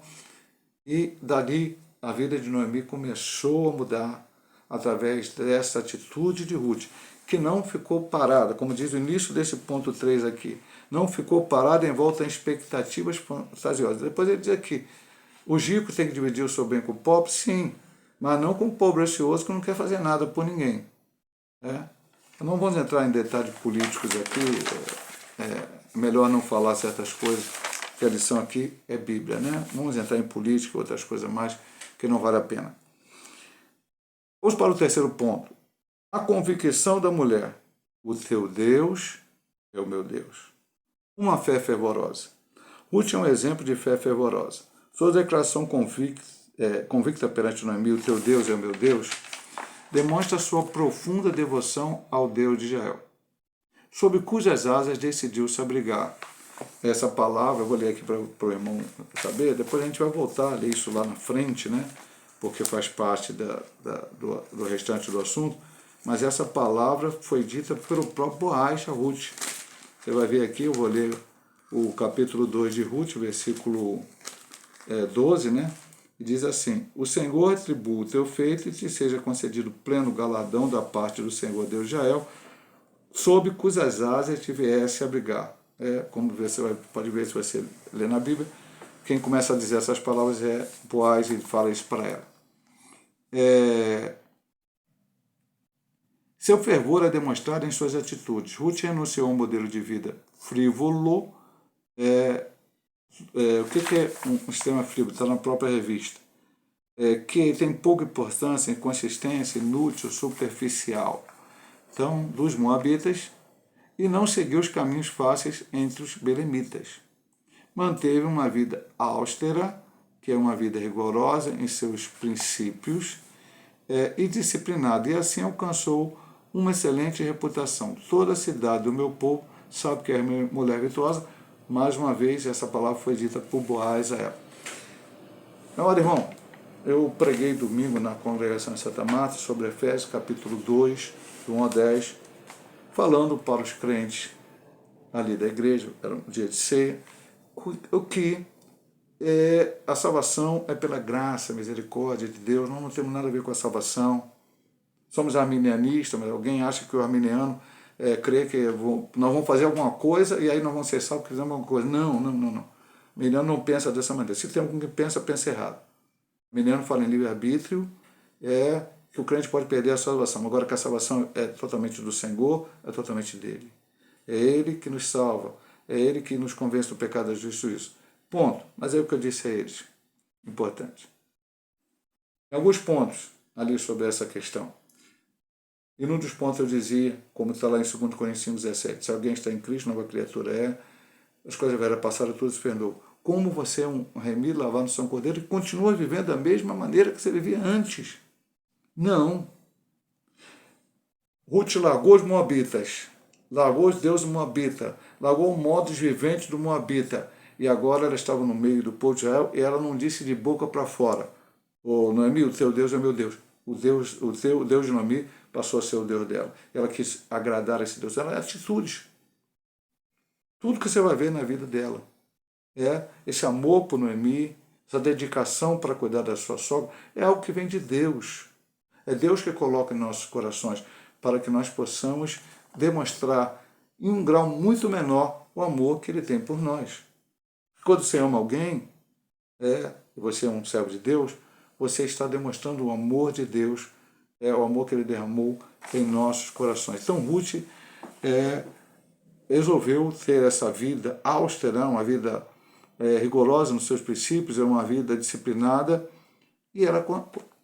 Speaker 2: E dali a vida de Noemi começou a mudar através dessa atitude de Ruth, que não ficou parada, como diz o início desse ponto 3 aqui, não ficou parada em volta a expectativas fantasiosas. Depois ele diz aqui: os ricos têm que dividir o seu bem com o pobre, sim, mas não com o pobre ocioso que não quer fazer nada por ninguém. Não vamos entrar em detalhes políticos aqui, melhor não falar certas coisas, que a lição aqui é Bíblia, né? Não vamos entrar em política e outras coisas mais, que não vale a pena. Vamos para o terceiro ponto. A convicção da mulher: o teu Deus é o meu Deus. Uma fé fervorosa. Ruth é um exemplo de fé fervorosa. Sua declaração convicta perante Noemi: o teu Deus é o meu Deus, demonstra sua profunda devoção ao Deus de Israel, sob cujas asas decidiu se abrigar. Essa palavra, eu vou ler aqui para o irmão saber, depois a gente vai voltar a ler isso lá na frente, né? Porque faz parte do restante do assunto, mas essa palavra foi dita pelo próprio Boaz a Ruth. Você vai ver aqui, eu vou ler o capítulo 2 de Ruth, versículo 12, né? E diz assim: o Senhor atribua o teu feito e te seja concedido pleno galardão da parte do Senhor Deus de Israel, sob cujas asas te viesse abrigar. Como você pode ver se você ler na Bíblia, quem começa a dizer essas palavras é Boaz e fala isso para ela. Seu fervor é demonstrado em suas atitudes. Ruth renunciou a um modelo de vida frívolo. O que é um sistema frívolo? Está na própria revista. Que tem pouca importância, inconsistência, inútil, superficial. Então, dos moabitas, e não seguiu os caminhos fáceis entre os belemitas. Manteve uma vida austera, que é uma vida rigorosa em seus princípios, e disciplinada, e assim alcançou uma excelente reputação. Toda a cidade do meu povo sabe que é mulher virtuosa. Mais uma vez, essa palavra foi dita por Boaz a ela. Meu irmão, eu preguei domingo na congregação de Santa Marta sobre Efésios capítulo 2, do 1 a 10, falando para os crentes ali da igreja, era um dia de ceia, o que a salvação é pela graça, misericórdia de Deus, nós não temos nada a ver com a salvação. Somos arminianistas, mas alguém acha que o arminiano crê que nós vamos fazer alguma coisa e aí nós vamos ser salvos porque fizemos alguma coisa. Não. O arminiano não pensa dessa maneira. Se tem alguém que pensa errado. O arminiano fala em livre-arbítrio, que o crente pode perder a salvação. Agora que a salvação é totalmente do Senhor, é totalmente dele. É Ele que nos salva, é Ele que nos convence do pecado, da justiça e do juízo. Ponto. Mas é o que eu disse a eles. Importante. Alguns pontos ali sobre essa questão. E num dos pontos eu dizia, como está lá em 2 Coríntios 5,17, se alguém está em Cristo, nova criatura é, as coisas velhas passaram, tudo se fendou. Como você é um remido lavado no São Cordeiro e continua vivendo da mesma maneira que você vivia antes? Não. Ruth largou os moabitas, largou os deuses moabitas, largou o modus vivente do moabita, e agora ela estava no meio do povo de Israel e ela não disse de boca para fora: "Ô Noemi, o teu Deus é meu Deus." O Deus de Noemi passou a ser o Deus dela. Ela quis agradar esse Deus. Ela é atitudes. Tudo que você vai ver na vida dela esse amor por Noemi, essa dedicação para cuidar da sua sogra, é algo que vem de Deus. É Deus que coloca em nossos corações para que nós possamos demonstrar em um grau muito menor o amor que Ele tem por nós. Quando você ama alguém, você é um servo de Deus, você está demonstrando o amor de Deus, o amor que Ele derramou em nossos corações. Então Ruth resolveu ter essa vida austera, uma vida rigorosa nos seus princípios, uma vida disciplinada, e ela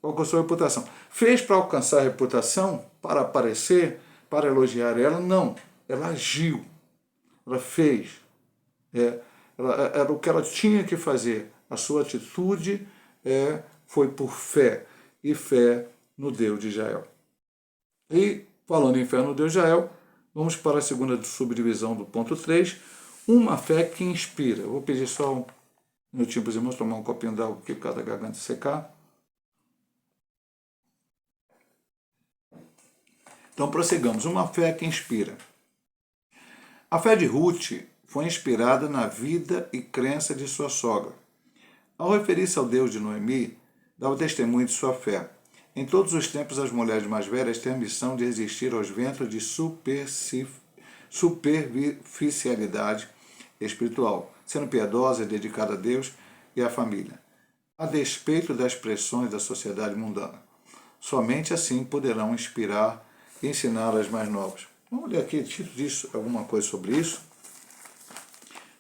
Speaker 2: alcançou a reputação. Fez para alcançar a reputação, para aparecer, para elogiar ela? Não. Ela agiu, ela fez. Era o que ela tinha que fazer. A sua atitude foi por fé, e fé no Deus de Israel. E, falando em fé no Deus de Israel, vamos para a segunda subdivisão do ponto 3, uma fé que inspira. Eu vou pedir só um minutinho para os irmãos tomar um copinho d'água aqui por causa da garganta secar. Então, prossigamos. Uma fé que inspira. A fé de Ruth foi inspirada na vida e crença de sua sogra. Ao referir-se ao Deus de Noemi, dá o testemunho de sua fé. Em todos os tempos, as mulheres mais velhas têm a missão de resistir aos ventos de superficialidade espiritual, sendo piedosa e dedicada a Deus e à família, a despeito das pressões da sociedade mundana. Somente assim poderão inspirar e ensinar as mais novas. Vamos ler aqui, Tito diz alguma coisa sobre isso.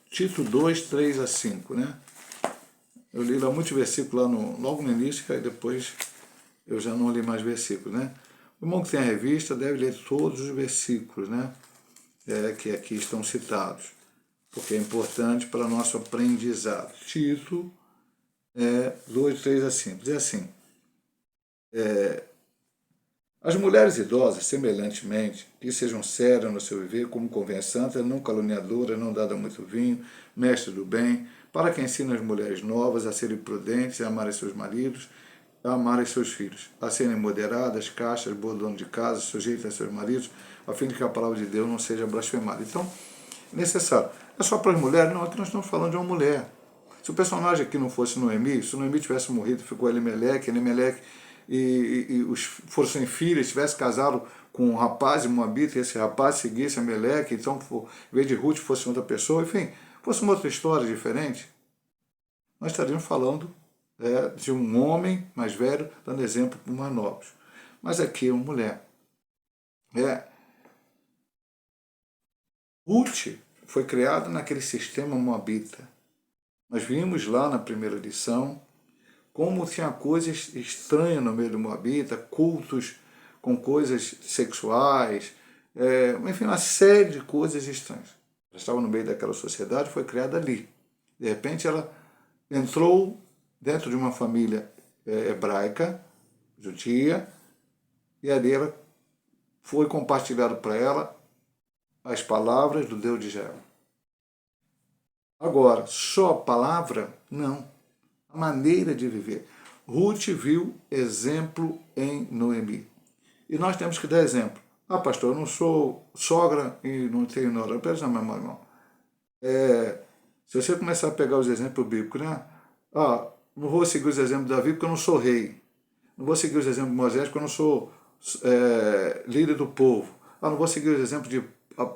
Speaker 2: Tito 2, 3 a 5, né? Eu li lá muitos versículos lá logo no início, aí depois eu já não li mais versículos, né? O irmão que tem a revista deve ler todos os versículos, né? Que aqui estão citados, porque é importante para nosso aprendizado. Tito 2, 3 a 5. Diz assim: as mulheres idosas, semelhantemente, que sejam sérias no seu viver, como convém a santa, não caluniadoras, não dada a muito vinho, mestres do bem, para que ensine as mulheres novas a serem prudentes, a amarem seus maridos, a amarem seus filhos, a serem moderadas, castas, boas donas de casa, sujeitas a seus maridos, a fim de que a palavra de Deus não seja blasfemada. Então, é necessário. É só para as mulheres? Não, aqui nós estamos falando de uma mulher. Se o personagem aqui não fosse Noemi, se Noemi tivesse morrido, ficou Elimelec e fossem filhos, tivesse casado com um rapaz e Moabita, e esse rapaz seguisse Elimelec, então, em vez de Ruth, fosse outra pessoa, enfim, fosse uma outra história diferente, nós estaríamos falando de um homem mais velho, dando exemplo para os mais novos. Mas aqui é uma mulher. Ruth foi criada naquele sistema moabita. Nós vimos lá na primeira lição como tinha coisas estranhas no meio do moabita, cultos com coisas sexuais, enfim, uma série de coisas estranhas. Ela estava no meio daquela sociedade, foi criada ali. De repente ela entrou dentro de uma família hebraica, judia, e ali ela foi compartilhado para ela as palavras do Deus de Israel. Agora, só a palavra? Não.
Speaker 1: a maneira de viver. Ruth viu exemplo em Noemi. E nós temos que dar exemplo. Ah, pastor, eu não sou sogra e não tenho nora. Presta na memória, irmão. Se você começar a pegar os exemplos bíblicos, né? Ah, não vou seguir os exemplos de Davi porque eu não sou rei. Não vou seguir os exemplos de Moisés porque eu não sou líder do povo. Ah, não vou seguir os exemplos de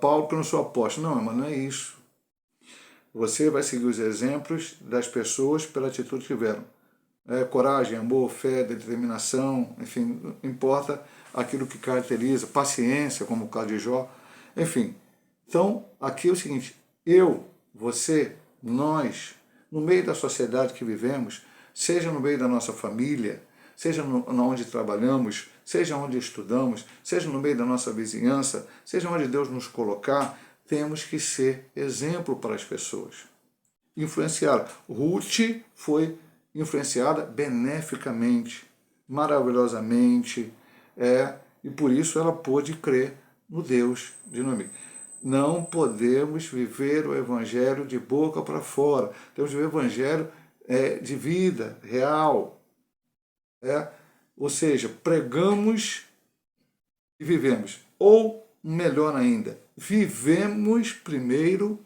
Speaker 1: Paulo porque eu não sou apóstolo. Não, mas não é isso. Você vai seguir os exemplos das pessoas pela atitude que tiveram. Coragem, amor, fé, determinação, enfim, não importa aquilo que caracteriza, paciência, como o caso de Jó, enfim. Então, aqui é o seguinte, eu, você, nós, no meio da sociedade que vivemos, seja no meio da nossa família, seja onde trabalhamos, seja onde estudamos, seja no meio da nossa vizinhança, seja onde Deus nos colocar, temos que ser exemplo para as pessoas. Influenciar. Ruth foi influenciada beneficamente, maravilhosamente, e por isso ela pôde crer no Deus de Noemi. Não podemos viver o Evangelho de boca para fora. Temos que viver o Evangelho de vida real. Ou seja, pregamos e vivemos. Ou, melhor ainda, vivemos primeiro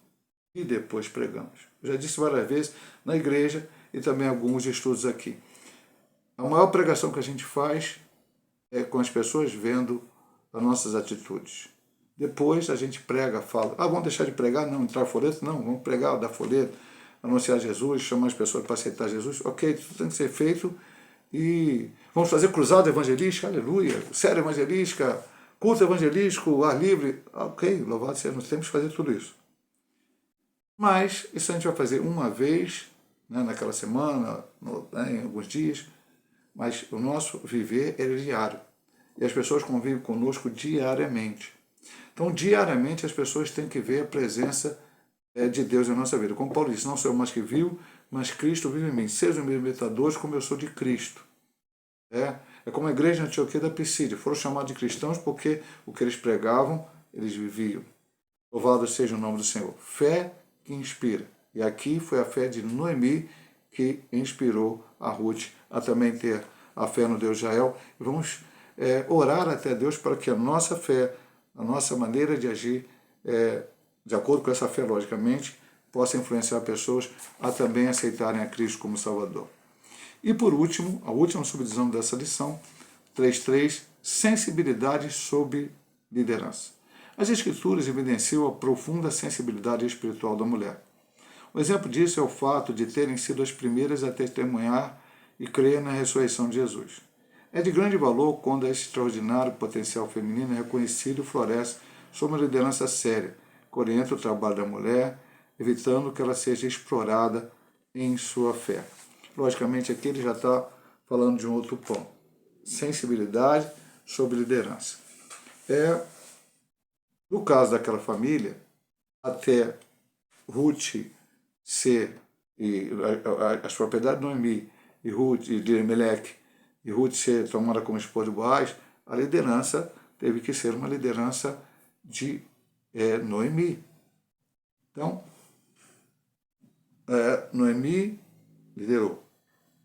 Speaker 1: e depois pregamos. Eu já disse várias vezes na igreja e também alguns estudos aqui. A maior pregação que a gente faz é com as pessoas vendo as nossas atitudes. Depois a gente prega, fala, vamos deixar de pregar? Não, entrar folheto? Não, vamos pregar, dar folheto, anunciar Jesus, chamar as pessoas para aceitar Jesus. Ok, tudo tem que ser feito e vamos fazer cruzada evangelística, aleluia, série evangelística, culto evangelístico, ar livre. Ok, louvado seja, nós temos que fazer tudo isso. Mas isso a gente vai fazer uma vez, né, naquela semana, em alguns dias, mas o nosso viver é diário. E as pessoas convivem conosco diariamente. Então, diariamente, as pessoas têm que ver a presença de Deus na nossa vida. Como Paulo disse, não sou eu mais que vivo, mas Cristo vive em mim. Sejam meus imitadores como eu sou de Cristo. É como a igreja de Antioquia da Pisídia. Foram chamados de cristãos porque o que eles pregavam, eles viviam. Louvado seja o nome do Senhor. Fé que inspira. E aqui foi a fé de Noemi que inspirou a Ruth a também ter a fé no Deus de Israel. E vamos orar até Deus para que a nossa fé, a nossa maneira de agir, de acordo com essa fé, logicamente, possa influenciar pessoas a também aceitarem a Cristo como Salvador. E por último, a última subdivisão dessa lição, 3.3, sensibilidade sob liderança. As Escrituras evidenciam a profunda sensibilidade espiritual da mulher. Um exemplo disso é o fato de terem sido as primeiras a testemunhar e crer na ressurreição de Jesus. É de grande valor quando esse extraordinário potencial feminino é reconhecido e floresce sob uma liderança séria, que orienta o trabalho da mulher, evitando que ela seja explorada em sua fé. Logicamente, aqui ele já está falando de um outro ponto. Sensibilidade sobre liderança. No caso daquela família, até Ruth ser, e as propriedades de Noemi e Ruth e de Emelec, e Ruth ser tomada como esposa de Boaz, a liderança teve que ser uma liderança de Noemi. Então, Noemi liderou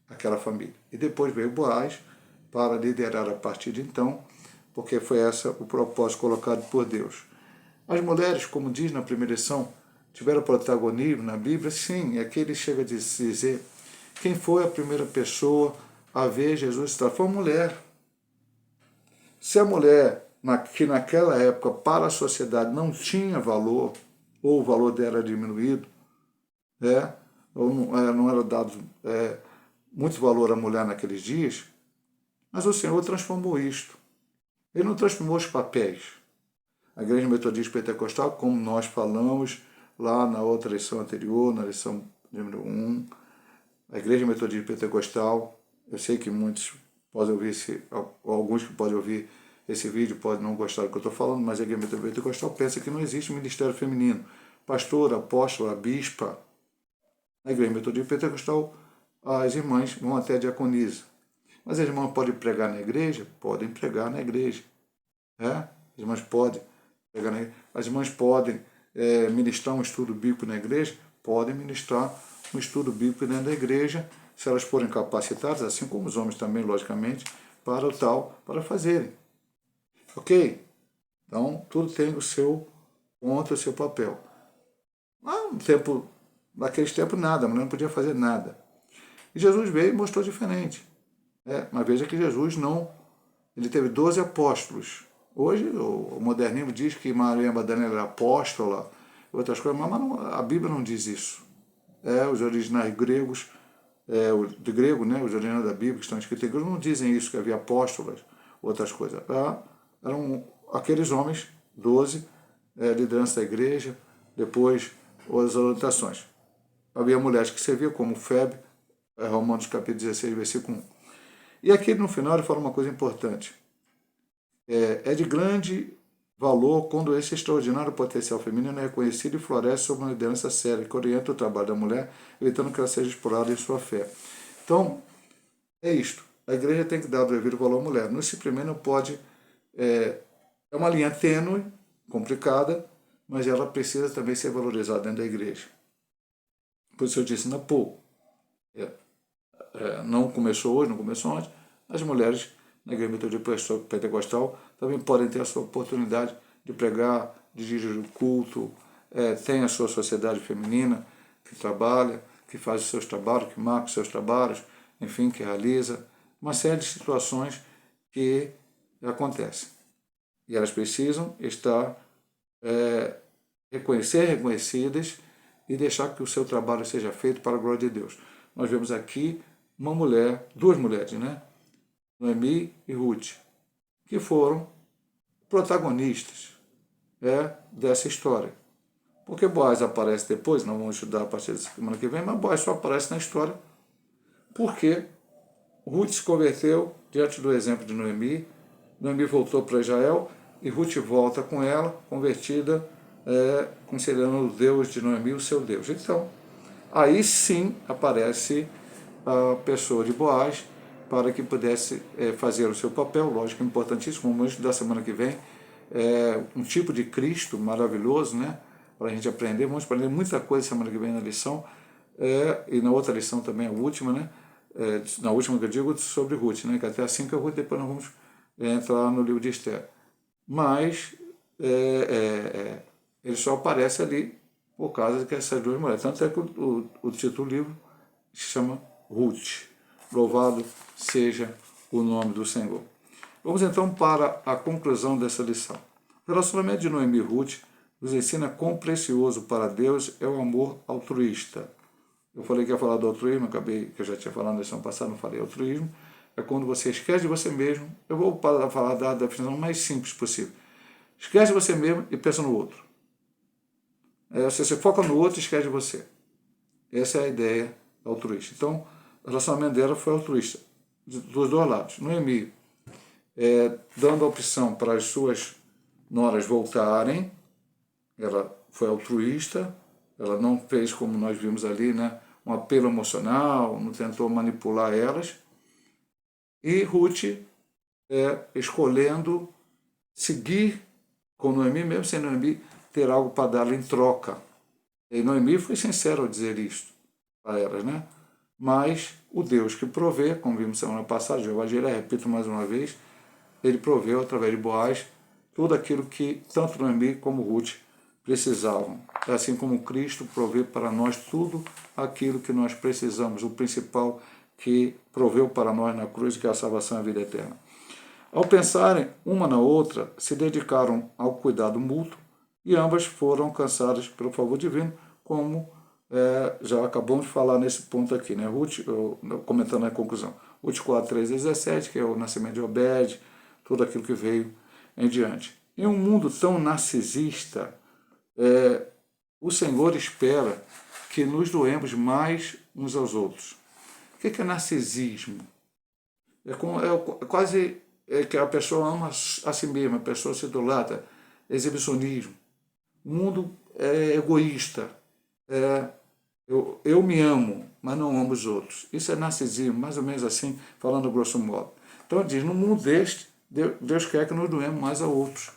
Speaker 1: aquela família. E depois veio Boaz para liderar a partir de então, porque foi esse o propósito colocado por Deus. As mulheres, como diz na primeira lição, tiveram protagonismo na Bíblia? Sim, aqui ele chega a dizer quem foi a primeira pessoa a ver Jesus estar. Foi a mulher. Se a mulher, que naquela época, para a sociedade, não tinha valor, ou o valor dela era diminuído, ou não era dado muito valor à mulher naqueles dias, mas o Senhor transformou isto. Ele não transformou os papéis. A Igreja Metodista Pentecostal, como nós falamos lá na outra lição anterior, na lição número 1, a Igreja Metodista Pentecostal, eu sei que muitos podem ouvir, alguns que podem ouvir esse vídeo podem não gostar do que eu estou falando, mas a Igreja Metodista Pentecostal pensa que não existe ministério feminino. Pastor, apóstola, bispa. Na Igreja Metodista Pentecostal, as irmãs vão até a diaconisa. Mas as irmãs podem pregar na igreja? Podem pregar na igreja. As irmãs podem pregar na igreja. As irmãs podem ministrar um estudo bíblico na igreja? Podem ministrar um estudo bíblico dentro da igreja,
Speaker 2: se elas forem capacitadas, assim como os homens também, logicamente, para o tal, para fazerem. Ok? Então, tudo tem o seu ponto, o seu papel. Naqueles tempos, nada, a mulher não podia fazer nada. E Jesus veio e mostrou diferente. Mas veja que Jesus não... Ele teve 12 apóstolos. Hoje, o modernismo diz que Maria Madalena era apóstola, outras coisas, mas não, a Bíblia não diz isso. Os originais gregos, de grego, né, os originais da Bíblia, que estão escritos em grego, não dizem isso, que havia apóstolas, outras coisas. Eram aqueles homens, 12, liderança da igreja, depois as orientações. Havia mulheres que serviam, como Febe, Romanos capítulo 16, versículo 1. E aqui no final ele fala uma coisa importante. É de grande valor quando esse extraordinário potencial feminino é reconhecido e floresce sob uma liderança séria, que orienta o trabalho da mulher, evitando que ela seja explorada em sua fé. Então, é isto. A igreja tem que dar o devido valor à mulher. No disciplina não pode... É uma linha tênue, complicada, mas ela precisa também ser valorizada dentro da igreja. Por isso eu disse, não começou hoje, não começou ontem, as mulheres na igreja metodista pentecostal também podem ter a sua oportunidade de pregar, de dirigir o culto, tem a sua sociedade feminina que trabalha, que faz os seus trabalhos, que marca os seus trabalhos, enfim, que realiza uma série de situações que acontecem. E elas precisam estar reconhecidas e deixar que o seu trabalho seja feito para a glória de Deus. Nós vemos aqui duas mulheres, né? Noemi e Ruth, que foram protagonistas dessa história. Porque Boaz aparece depois, nós vamos estudar a partir da semana que vem, mas Boaz só aparece na história porque Ruth se converteu diante do exemplo de Noemi, Noemi voltou para Israel e Ruth volta com ela, convertida, considerando o Deus de Noemi o seu Deus. Então, aí sim aparece a pessoa de Boaz para que pudesse fazer o seu papel, lógico, importantíssimo, como hoje da semana que vem, um tipo de Cristo maravilhoso, né? Para a gente aprender, vamos aprender muita coisa semana que vem na lição, e na outra lição também, a última, né? Na última que eu digo, sobre Ruth, né? Que até assim que a Ruth, depois nós vamos entrar no livro de Esther. Mas ele só aparece ali por causa de que essas duas mulheres. Tanto é que o título do livro se chama Ruth. Louvado seja o nome do Senhor. Vamos então para a conclusão dessa lição. O relacionamento de Noemi e Ruth nos ensina quão precioso para Deus é o amor altruísta. Eu falei que ia falar do altruísmo, acabei que eu já tinha falado na lição passada, não falei altruísmo. É quando você esquece de você mesmo. Eu vou falar da definição mais simples possível. Esquece de você mesmo e pensa no outro. Você se foca no outro e esquece de você. Essa é a ideia altruísta. Então, o relacionamento dela foi altruísta, dos dois lados. Noemi, dando a opção para as suas noras voltarem, ela foi altruísta, ela não fez, como nós vimos ali, né, um apelo emocional, não tentou manipular elas. E Ruth, escolhendo seguir com Noemi, mesmo sem Noemi ter algo para dar em troca. E Noemi foi sincera ao dizer isto para elas, né? Mas o Deus que provê, como vimos semana passada, Jeová Jireh, repito mais uma vez, ele proveu através de Boaz tudo aquilo que tanto Noemi como Ruth precisavam. Assim como Cristo provê para nós tudo aquilo que nós precisamos, o principal que proveu para nós na cruz, que é a salvação e a vida eterna. Ao pensarem uma na outra, se dedicaram ao cuidado mútuo e ambas foram alcançadas pelo favor divino, como já acabamos de falar nesse ponto aqui, né? Ruth, comentando a conclusão, Ruth 4, 13 a 17, que é o nascimento de Obed, tudo aquilo que veio em diante. Em um mundo tão narcisista, o Senhor espera que nos doemos mais uns aos outros. O que é narcisismo? É quase que a pessoa ama a si mesma, a pessoa se idolatra, exibicionismo. O mundo é egoísta. Eu me amo, mas não amo os outros. Isso é narcisismo, mais ou menos assim, falando grosso modo. Então ele diz, no mundo deste, Deus quer que nos doemos mais a outros.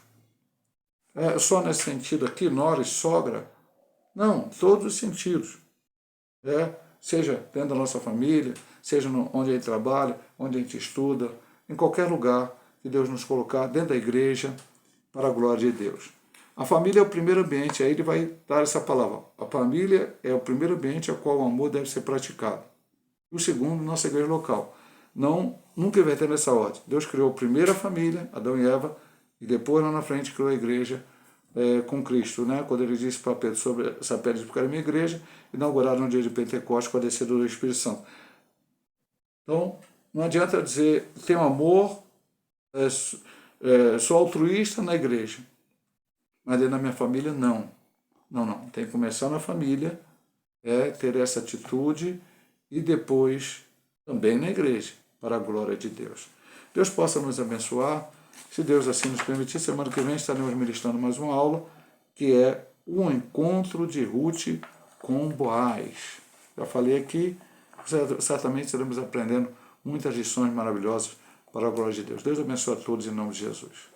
Speaker 2: Só nesse sentido aqui, nora e sogra? Não, todos os sentidos. seja dentro da nossa família, seja onde a gente trabalha, onde a gente estuda, em qualquer lugar que Deus nos colocar, dentro da igreja, para a glória de Deus. A família é o primeiro ambiente, aí ele vai dar essa palavra. A família é o primeiro ambiente ao qual o amor deve ser praticado. E o segundo, nossa igreja local. Nunca invertendo essa ordem. Deus criou primeiro a família, Adão e Eva, e depois lá na frente criou a igreja com Cristo, né? Quando ele disse para Pedro, sobre essa pedra de a minha igreja, inaugurada no dia de Pentecostes com a descida do Espírito Santo. Então, não adianta dizer, tenho amor, sou altruísta na igreja, mas dentro da minha família, não. Não. Tem que começar na família, ter essa atitude e depois também na igreja, para a glória de Deus. Deus possa nos abençoar. Se Deus assim nos permitir, semana que vem estaremos ministrando mais uma aula, que é o encontro de Ruth com Boaz. Já falei aqui, certamente estaremos aprendendo muitas lições maravilhosas para a glória de Deus. Deus abençoe a todos em nome de Jesus.